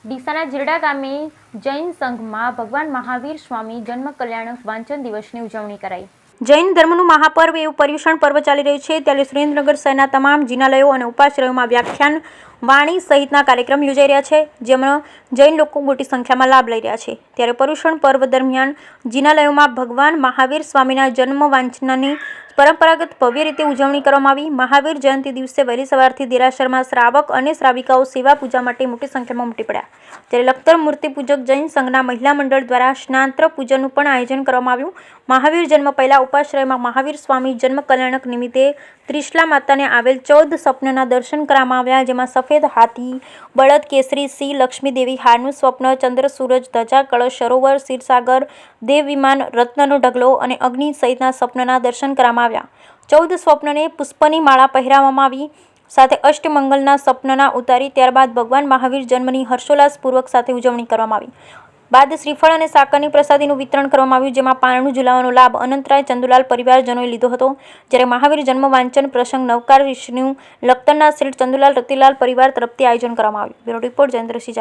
ડીસાના જીરડા ગામે જૈન સંઘમાં ભગવાન મહાવીર સ્વામી જન્મ કલ્યાણક વાંચન દિવસની ઉજવણી કરાઈ। જૈન ધર્મનું મહાપર્વ એવું પર્યુષણ પર્વ ચાલી રહ્યું છે, ત્યારે સુરેન્દ્રનગર શહેરના તમામ જિનાલયો અને ઉપાશ્રયોમાં વ્યાખ્યાન, વાણી સહિતના કાર્યક્રમ યોજાઈ રહ્યા છે, જેમાં જૈન લોકો મોટી સંખ્યામાં લાભ લઈ રહ્યા છે। ત્યારે પર્યુષણ પર્વ દરમિયાન જિનાલયોમાં ભગવાન મહાવીર સ્વામીના જન્મ વાંચનની પરંપરાગત ભવ્ય રીતે ઉજવણી કરવામાં આવી। મહાવીર જયંતિ દિવસે વહેલી સવારથી દેરાસરમાં શ્રાવક અને શ્રાવિકાઓ સેવા પૂજા માટે મોટી સંખ્યામાં ઉમટી પડ્યા। ત્યારે લખતર મૂર્તિ પૂજક જૈન સંઘના મહિલા મંડળ દ્વારા સ્નાત્ર પૂજનનું પણ આયોજન કરવામાં આવ્યું। મહાવીર જન્મ પહેલા ઉપાશ્રયમાં મહાવીર સ્વામી જન્મ કલ્યાણક નિમિત્તે ત્રિશલા માતાને આવેલ 14 સ્વપ્નના દર્શન કરવામાં આવ્યા, જેમાં સફેદ હાથી, બળદ, કેસરી સિંહ, લક્ષ્મી દેવી, હારનું સ્વપ્ન, ચંદ્ર, સૂરજ, ધજા, કળશ, સરોવર, ક્ષીરસાગર, દેવ વિમાન, રત્નનો ઢગલો અને અગ્નિ સહિતના સ્વપ્નના દર્શન કરવામાં આવ્યા। 14 સ્વપ્નને પુષ્પની માળા પહેરાવવામાં આવી, સાથે અષ્ટમંગલના સ્વપ્નના ઉતારી ત્યારબાદ ભગવાન મહાવીર જન્મની હર્ષોલ્લાસપૂર્વક સાથે ઉજવણી કરવામાં આવી। બાદ શ્રીફળ અને સાકરની પ્રસાદીનું વિતરણ કરવામાં આવ્યું, જેમાં પારણું ઝુલાવવાનો લાભ અનંતરાય ચંદુલાલ પરિવારજનોએ લીધો હતો। જ્યારે મહાવીર જન્મ વાંચન પ્રસંગ નવકાર ઋષિનું લખતરના શ્રી ચંદુલાલ રતિલાલ પરિવાર તરફથી આયોજન કરવામાં આવ્યું। Bureau report Jayendrasinh.